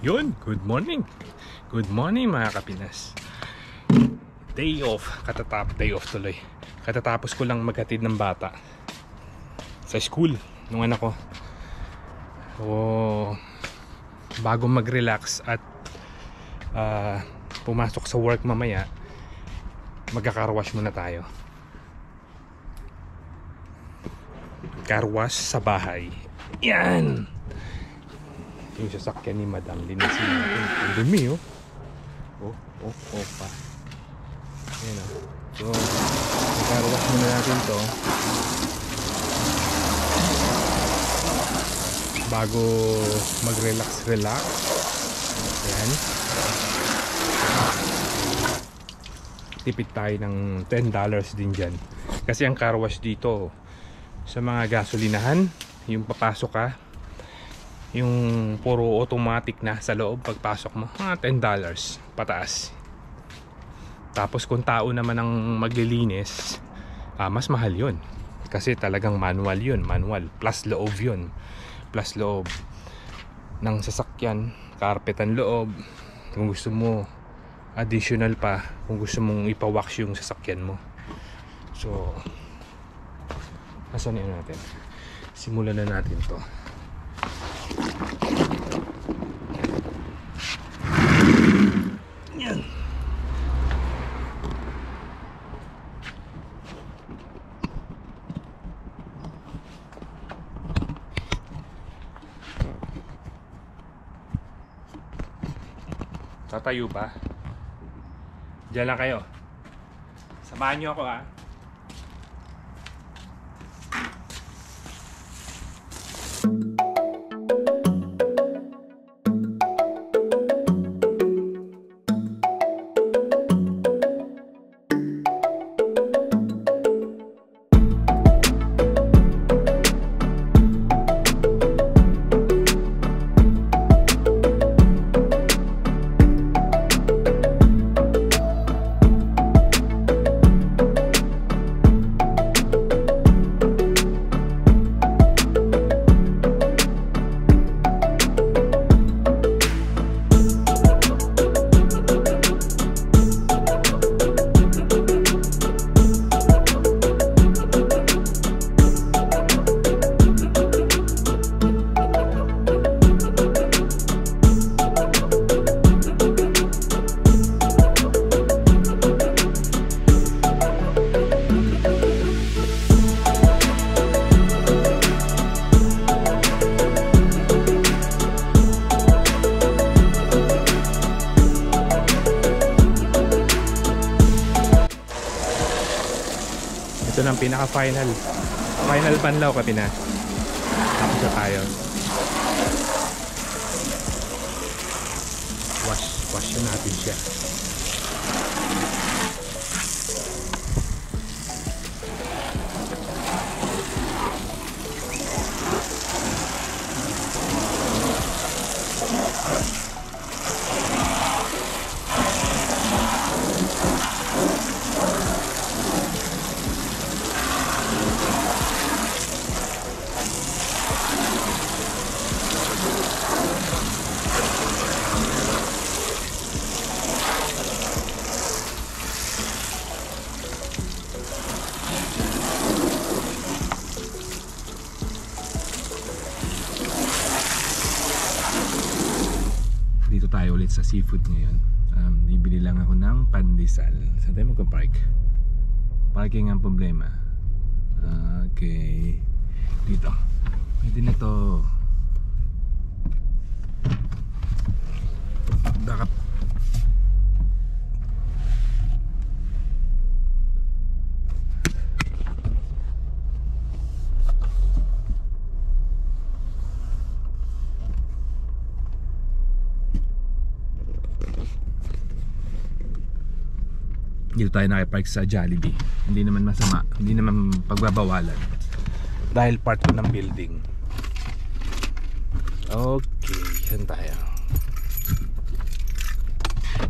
Yun, good morning. Good morning mga Kapinas. Day off, day off tuloy. Katatapos ko lang maghatid ng bata sa school nung anak ko. Bago mag-relax at pumasok sa work mamaya, magka-carwash muna tayo. Carwash sa bahay. Yan! Yung sasakyan ni Madam, linisin natin. Ang dumi, oh. Pa. Ayan, oh. So, magka-carwash muna natin to bago mag-relax. Ayan. Tipid tayo ng $10 din dyan. Kasi ang car wash dito sa mga gasolinahan, yung papasok ka, yung puro automatic na sa loob, pagpasok mo, $10 pataas. Tapos kung tao naman ang maglilinis, mas mahal yun. Kasi talagang manual yun, manual. Plus loob yun. Plus loob ng sasakyan, carpetan loob. Kung gusto mo, additional pa kung gusto mong ipawax yung sasakyan mo. So, asan yun natin? Simulan na natin to. Yan. Tatayo ba? Diyan lang kayo. Samahan nyo ako, ha. Ito ng pinaka-final panlaw, Kapinas. Tapos na tayo. Wash na natin siya. Dito tayo ulit sa seafood ngayon. Bibili lang ako ng pandesal. Saan tayo magpa-park? Parking ang problema. Okay. Dito. Pwede na to. Dapat dito tayo nakipark sa Jollibee. Hindi naman masama, hindi naman pagbabawalan dahil part ko ng building. Okay, saan tayo?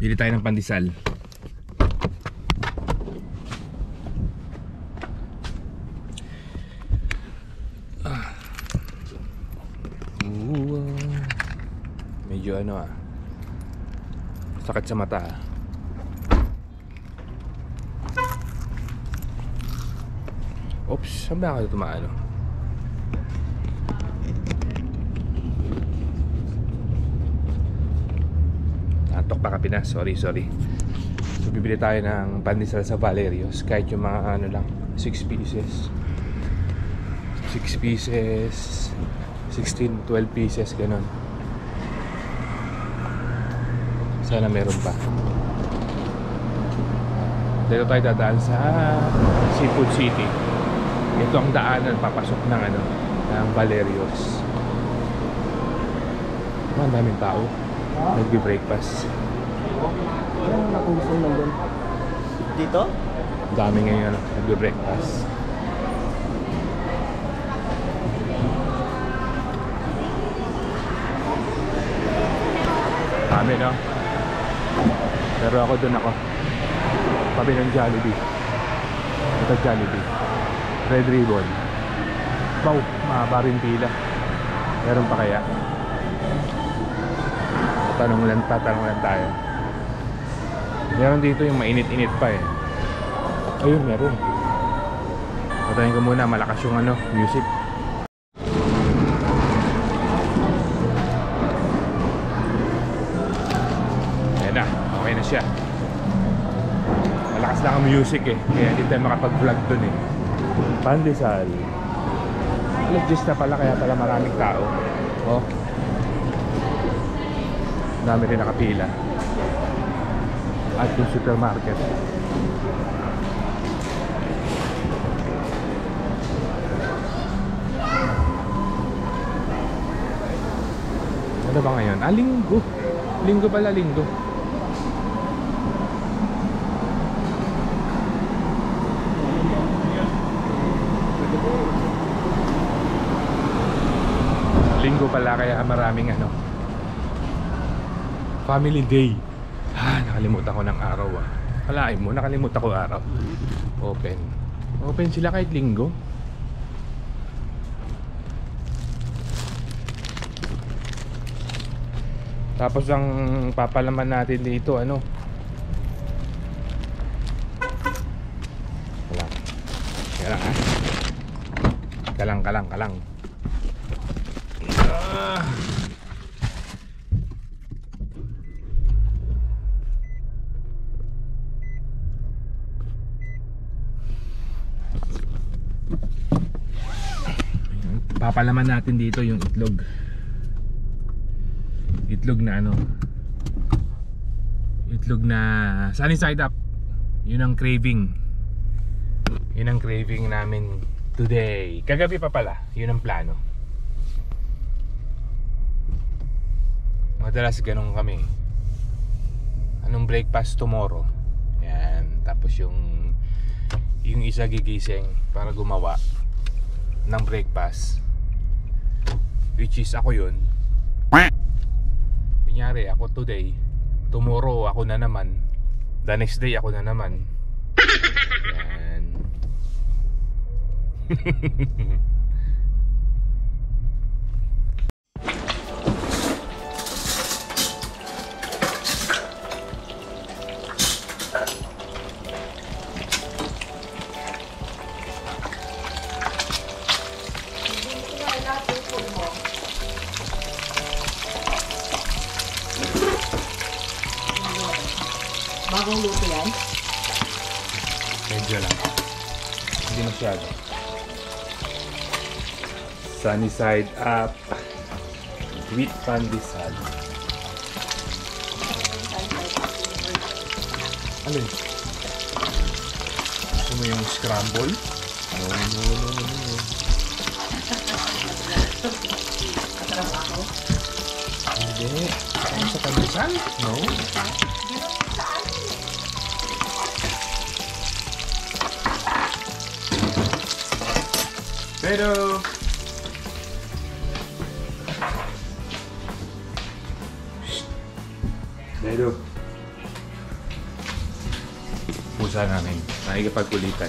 Bili tayo ng pandesal. Medyo ano Sakit sa mata. Oops, saan ba ako tumaano? Antok pa Kapinas, sorry. So bibili tayo ng pandesal sa Valerios. Kahit yung mga ano lang, 6 pieces 6 pieces 16, 12 pieces, ganun. Sana meron pa. Dito tayo dadaan sa Seafood City. Ito ang daanan papasok ng ano, ng Valerios. Ang daming tao nagbi-breakfast. Nakumpong nandun. Dito? Dami ngayon ano, nagbi-breakfast. Dami no? Pero ako dun ako. Tabi ng Jollibee. Ito Jollibee. Red Ribbon. Wow, mahaba rin pila. Meron pa kaya? Tanong lang tayo. Meron dito yung mainit-init pa eh. Ayun, meron. Patayin ko muna, malakas yung ano, music. Ayan na, okay na siya. Malakas lang ang music eh, kaya hindi tayo makapag-vlog dun eh. Pandesal. Alas na pala, kaya pala maraming tao. Oh, dami rin nakapila. At yung supermarket. Ano ba ngayon? Linggo. Linggo pala, linggo. Linggo pala, kaya maraming ano, family day. Nakalimutan ko ng araw ah. Kalain mo, nakalimutan ko araw. Open sila kahit linggo. Tapos ang papalaman natin dito ano, kalang. Papalaman natin dito yung itlog. Itlog na ano, itlog na sunny side up. Yun ang craving. Yun ang craving namin today. Kagabi pa pala, yun ang plano. Madalas ganun kami. Anong breakfast tomorrow? Yan. Tapos yung isa gigising para gumawa ng breakfast, which is ako yun. Kunyari ako today, tomorrow ako na naman, the next day ako na naman. Yan. Bagong luto yan? Medyo lang. Hindi masyado. Sunny side up with pandesal. Ano yun? Gusto mo yung scramble? No. Katarap ako? Hindi. Ano sa pandesal? No. Pero pusa namin, nakikipagkulitan.